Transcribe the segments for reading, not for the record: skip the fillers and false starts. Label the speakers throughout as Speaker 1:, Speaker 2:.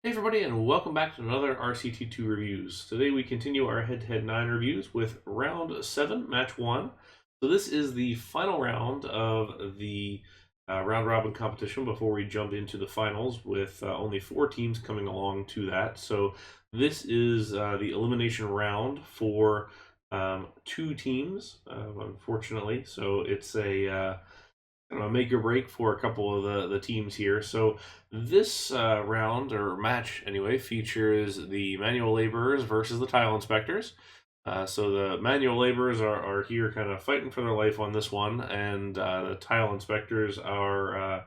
Speaker 1: Hey everybody, and welcome back to another RCT2 reviews. Today we continue our head-to-head 9 reviews with round 7, match 1. So this is the final round of the round-robin competition before we jump into the finals with only 4 teams coming along to that. So this is the elimination round for 2 teams, unfortunately. So it's a make or break for a couple of the teams here. So this round or match anyway features the manual laborers versus the tile inspectors. So the manual laborers are here kind of fighting for their life on this one, and the tile inspectors are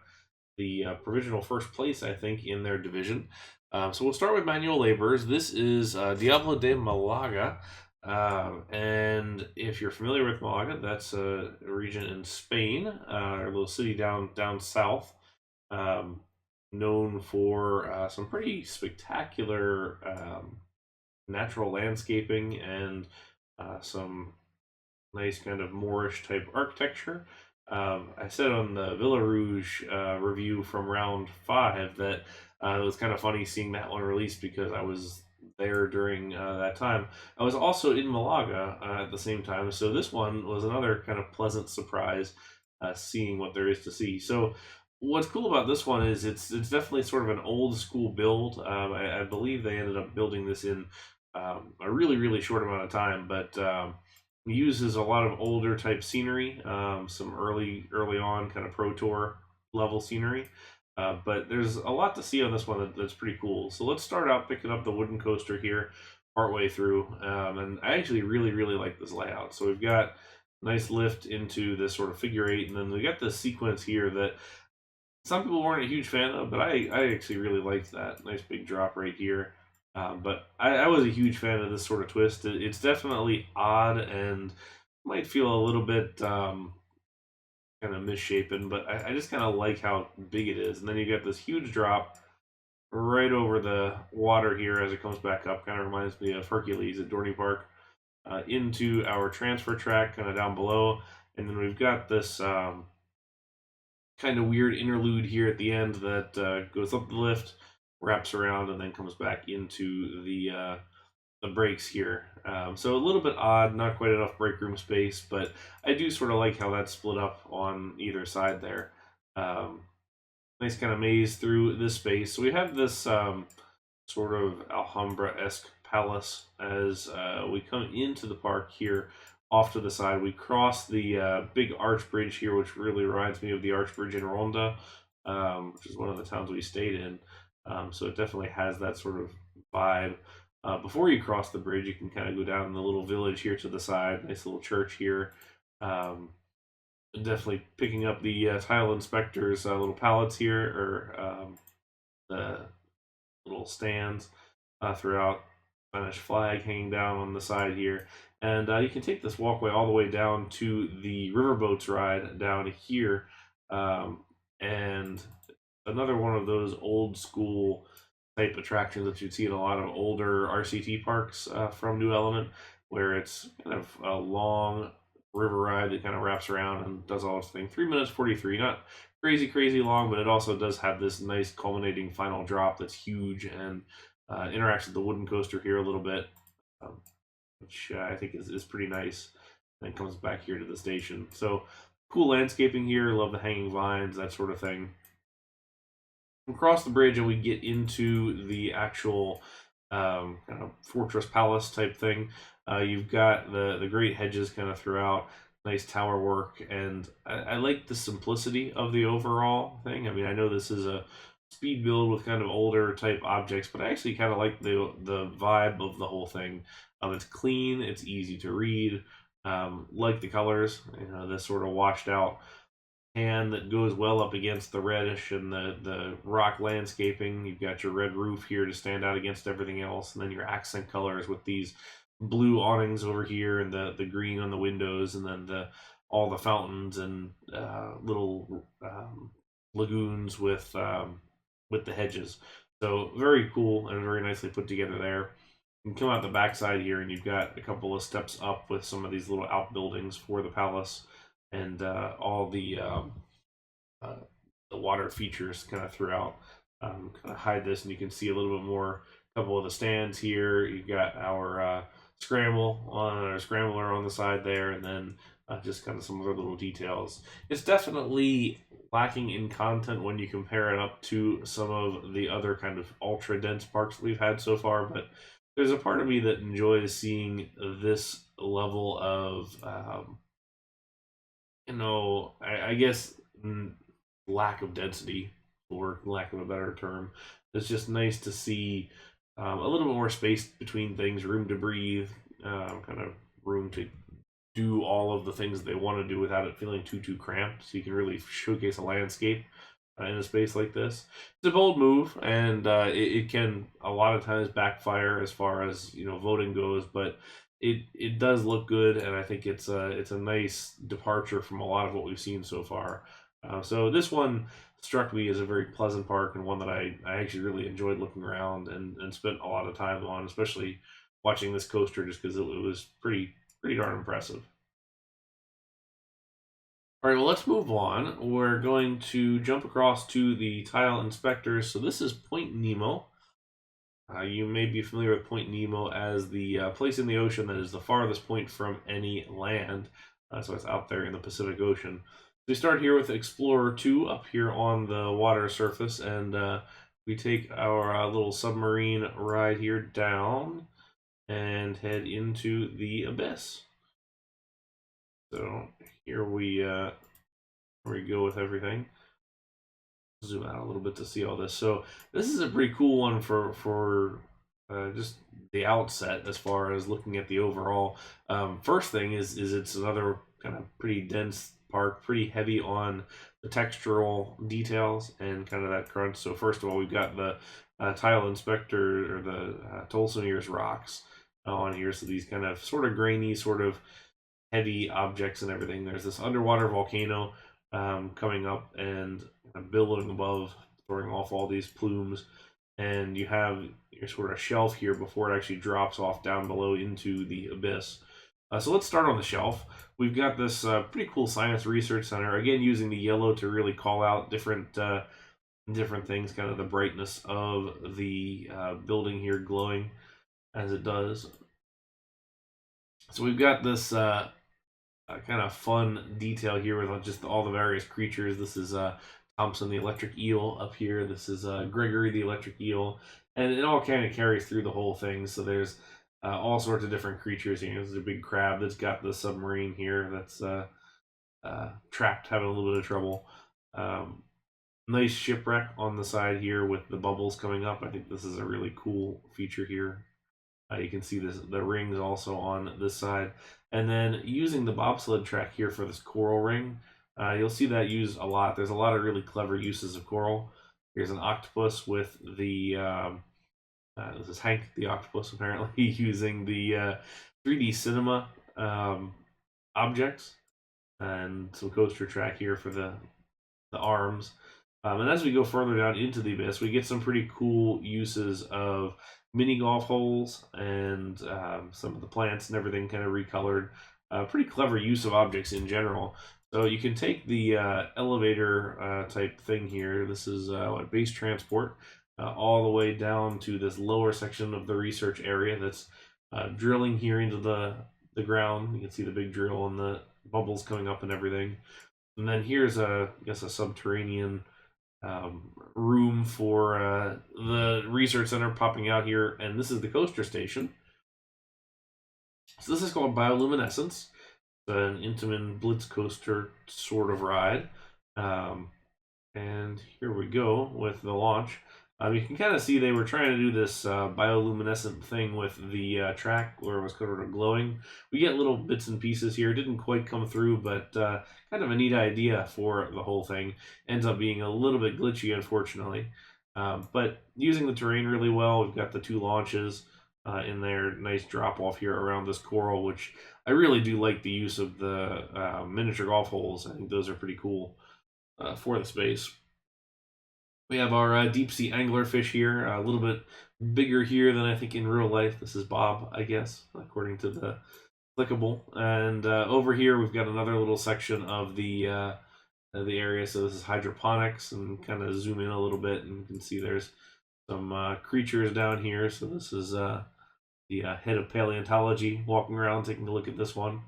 Speaker 1: the provisional first place, I think, in their division. So we'll start with manual laborers. This is Diablo de Malaga. And if you're familiar with Malaga, that's a region in Spain, a little city down south, um, known for some pretty spectacular natural landscaping and some nice kind of Moorish type architecture. I said on the Villa Rouge review from round 5 that it was kind of funny seeing that one released because I was there during that time. I was also in Malaga at the same time, so this one was another kind of pleasant surprise, seeing what there is to see. So what's cool about this one is it's definitely sort of an old school build. I believe they ended up building this in a really short amount of time, but uses a lot of older type scenery, some early on kind of Pro Tour level scenery. But there's a lot to see on this one that's pretty cool. So let's start out picking up the wooden coaster here partway through. And I actually really like this layout. So we've got nice lift into this sort of figure eight, and then we got this sequence here that some people weren't a huge fan of, but I actually really liked that. Nice big drop right here. But I was a huge fan of this sort of twist. It's definitely odd and might feel a little bit kind of misshapen, but I just kind of like how big it is. And then you get this huge drop right over the water here as it comes back up. Kind of reminds me of Hercules at Dorney Park. Into our transfer track kind of down below. And then we've got this kind of weird interlude here at the end that goes up the lift, wraps around, and then comes back into the brakes here. So a little bit odd, not quite enough brake room space, but I do sort of like how that's split up on either side there. Um, Nice kind of maze through this space. So we have this sort of Alhambra-esque palace as we come into the park here. Off to the side, we cross the big arch bridge here, which really reminds me of the arch bridge in Ronda, which is one of the towns we stayed in. So it definitely has that sort of vibe. Before you cross the bridge, you can kind of go down the little village here to the side. Nice little church here. Um, Definitely picking up the tile inspector's little pallets here, or the little stands throughout. Spanish flag hanging down on the side here. And you can take this walkway all the way down to the riverboats ride down here. Um, and another one of those old school type attractions that you'd see in a lot of older RCT parks from New Element, where it's kind of a long river ride that kind of wraps around and does all its thing. 3 minutes 43, not crazy long, but it also does have this nice culminating final drop that's huge and interacts with the wooden coaster here a little bit, um, which I think is pretty nice. And then comes back here to the station. So cool landscaping here. Love the hanging vines, that sort of thing. We cross the bridge and we get into the actual kind of fortress palace type thing. You've got the great hedges kind of throughout, nice tower work, and I like the simplicity of the overall thing. I mean, I know this is a speed build with kind of older type objects, but I actually kind of like the vibe of the whole thing. It's clean, it's easy to read. Like the colors, this sort of washed out tan that goes well up against the reddish and the rock landscaping. You've got your red roof here to stand out against everything else, and then your accent colors with these blue awnings over here and the green on the windows, and then all the fountains and little lagoons with the hedges. So very cool and very nicely put together there. You can come out the backside here, and you've got a couple of steps up with some of these little outbuildings for the palace, and all uh, the water features kind of throughout. kind of hide this, and you can see a little bit more. A couple of the stands here. You've got our scrambler on the side there, and then just kind of some other little details. It's definitely lacking in content when you compare it up to some of the other kind of ultra dense parks that we've had so far, but there's a part of me that enjoys seeing this level of I guess lack of density, for lack of a better term. It's just nice to see a little bit more space between things, room to breathe, kind of room to do all of the things they want to do without it feeling too cramped. So you can really showcase a landscape in a space like this. It's a bold move, and it can a lot of times backfire as far as voting goes, but it does look good, and I think it's a nice departure from a lot of what we've seen so far. So this one struck me as a very pleasant park, and one that I actually really enjoyed looking around and spent a lot of time on, especially watching this coaster, just because it was pretty darn impressive. All right, well, let's move on. We're going to jump across to the tile inspectors. So this is Point Nemo. You may be familiar with Point Nemo as the place in the ocean that is the farthest point from any land. So it's out there in the Pacific Ocean. We start here with Explorer 2 up here on the water surface, and we take our little submarine ride here down and head into the abyss. So here we go with everything. Zoom out a little bit to see all this. So this is a pretty cool one for just the outset as far as looking at the overall. First thing is it's another kind of pretty dense park, pretty heavy on the textural details and kind of that crunch. So first of all, we've got the tile inspector, or the Tolsomir's rocks on here. So these kind of sort of grainy, sort of heavy objects and everything. There's this underwater volcano coming up and billowing above, throwing off all these plumes, and you have your sort of shelf here before it actually drops off down below into the abyss. So let's start on the shelf. We've got this pretty cool science research center, again using the yellow to really call out different things, kind of the brightness of the building here glowing as it does. So we've got this kind of fun detail here with just all the various creatures. This is Thompson the electric eel up here. This is Gregory the electric eel, and it all kind of carries through the whole thing. So there's all sorts of different creatures here. There's a big crab that's got the submarine here that's trapped, having a little bit of trouble. Nice shipwreck on the side here with the bubbles coming up. I think this is a really cool feature here. You can see the rings also on this side. And then using the bobsled track here for this coral ring, you'll see that used a lot. There's a lot of really clever uses of coral. Here's an octopus with the, this is Hank the octopus apparently, using the 3D cinema objects, and some coaster track here for the arms. And as we go further down into the abyss, we get some pretty cool uses of mini golf holes and some of the plants and everything kind of recolored. Pretty clever use of objects in general. So you can take the elevator type thing here. This is base transport all the way down to this lower section of the research area that's drilling here into the ground. You can see the big drill and the bubbles coming up and everything. And then here's I guess a subterranean room for the research center popping out here, and this is the coaster station. So this is called Bioluminescence. It's an Intamin Blitz coaster sort of ride. And here we go with the launch. You can kind of see they were trying to do this bioluminescent thing with the track where it was sort of glowing. We get little bits and pieces here. It didn't quite come through, but kind of a neat idea for the whole thing. Ends up being a little bit glitchy, unfortunately. But using the terrain really well, we've got the two launches in there. Nice drop off here around this coral, which I really do like the use of the miniature golf holes. I think those are pretty cool for the space. We have our deep sea anglerfish here, a little bit bigger here than I think in real life. This is Bob, I guess, according to the clickable. And over here, we've got another little section of the the area. So this is hydroponics, and kind of zoom in a little bit, and you can see there's some creatures down here. So this is the head of paleontology walking around taking a look at this one.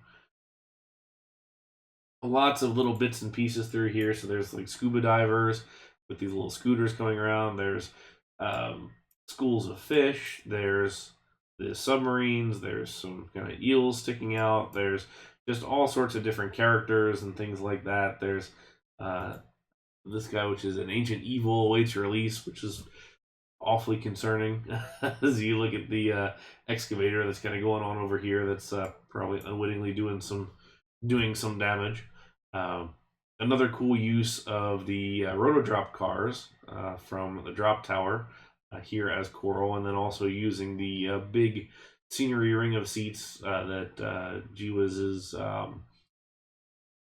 Speaker 1: Lots of little bits and pieces through here. So there's like scuba divers with these little scooters coming around. There's um, schools of fish. There's the submarines. There's some kind of eels sticking out. There's just all sorts of different characters and things like that. There's uh, this guy, which is an ancient evil, awaits release, which is awfully concerning as you look at the excavator that's kind of going on over here. That's probably unwittingly doing some damage. Um, Another cool use of the rotodrop cars from the drop tower here as coral, and then also using the big scenery ring of seats that GWiz's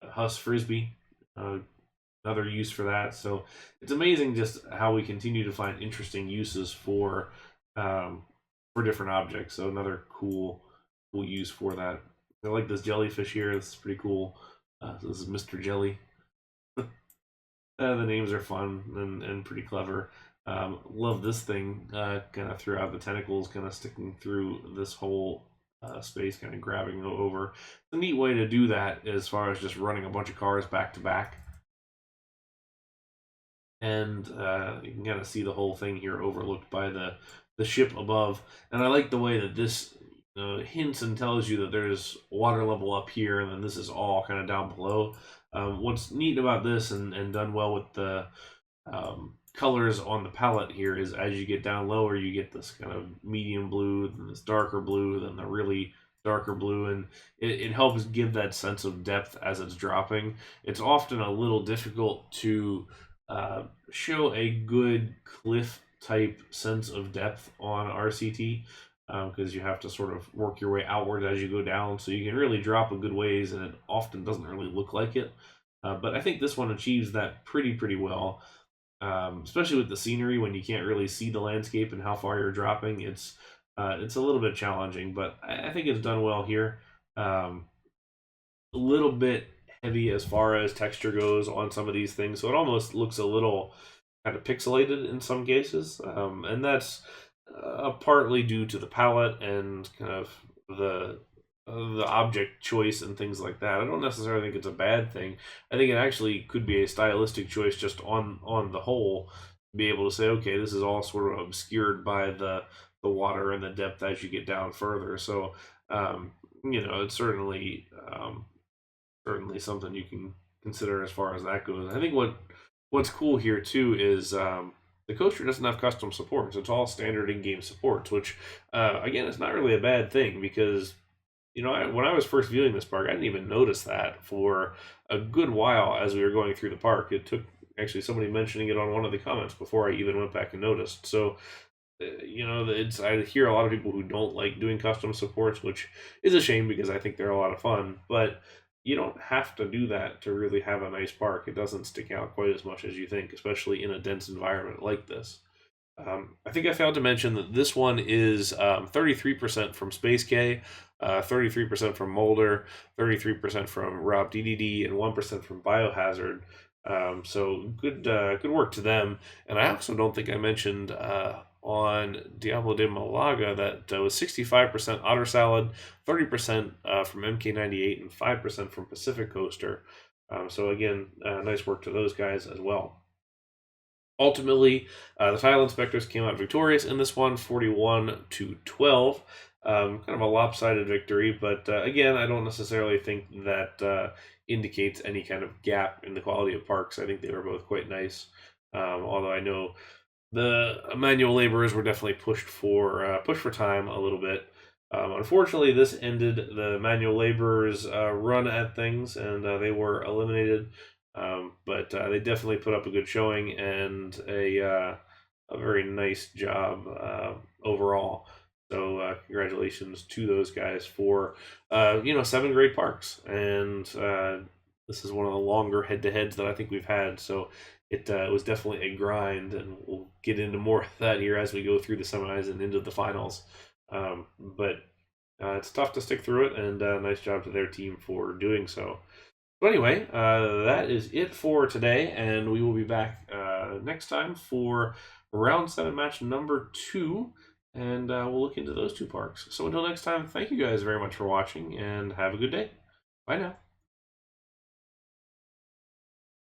Speaker 1: Huss Frisbee. Another use for that. So it's amazing just how we continue to find interesting uses for different objects. So another cool use for that. I like this jellyfish here. This is pretty cool. So this is Mr. Jelly. The names are fun and pretty clever. Love this thing kind of throughout the tentacles, kind of sticking through this whole space, kind of grabbing over. It's a neat way to do that as far as just running a bunch of cars back to back. And you can kind of see the whole thing here overlooked by the ship above. And I like the way that this hints and tells you that there's water level up here, and then this is all kind of down below. What's neat about this and done well with the colors on the palette here is as you get down lower, you get this kind of medium blue, then this darker blue, then the really darker blue, and it helps give that sense of depth as it's dropping. It's often a little difficult to show a good cliff type sense of depth on RCT because you have to sort of work your way outward as you go down, so you can really drop a good ways, and it often doesn't really look like it. But I think this one achieves that pretty well, especially with the scenery when you can't really see the landscape and how far you're dropping. It's a little bit challenging, but I think it's done well here. A little bit heavy as far as texture goes on some of these things, so it almost looks a little kind of pixelated in some cases, and that's partly due to the palette and kind of the object choice and things like that. I don't necessarily think it's a bad thing. I think it actually could be a stylistic choice just on the whole, to be able to say, okay, this is all sort of obscured by the water and the depth as you get down further. So it's certainly something you can consider as far as that goes. I think what's cool here too is the coaster doesn't have custom supports. It's all standard in-game supports, which again, it's not really a bad thing because when I was first viewing this park, I didn't even notice that for a good while as we were going through the park. It took actually somebody mentioning it on one of the comments before I even went back and noticed. So I hear a lot of people who don't like doing custom supports, which is a shame because I think they're a lot of fun, but you don't have to do that to really have a nice park. It doesn't stick out quite as much as you think, especially in a dense environment like this. I think I failed to mention that this one is 33% from Space K, 33% from Molder, 33% from Rob DDD, and 1% from Biohazard. So good work to them. And I also don't think I mentioned on Diablo de Malaga that was 65% Otter Salad, 30% from MK98, and 5% from Pacific Coaster. So again, nice work to those guys as well. Ultimately, the tile inspectors came out victorious in this one, 41-12. Kind of a lopsided victory, but again, I don't necessarily think that indicates any kind of gap in the quality of parks. I think they were both quite nice, although I know the manual laborers were definitely pushed for time a little bit. Unfortunately, this ended the manual laborers' run at things, and they were eliminated. But they definitely put up a good showing and a very nice job overall. So congratulations to those guys for 7 great parks, and this is one of the longer head-to-heads that I think we've had. So it was definitely a grind, and we'll get into more of that here as we go through the semis and into the finals. But it's tough to stick through it, and nice job to their team for doing so. So anyway, that is it for today, and we will be back next time for round 7 match number 2, and we'll look into those two parks. So until next time, thank you guys very much for watching, and have a good day. Bye now.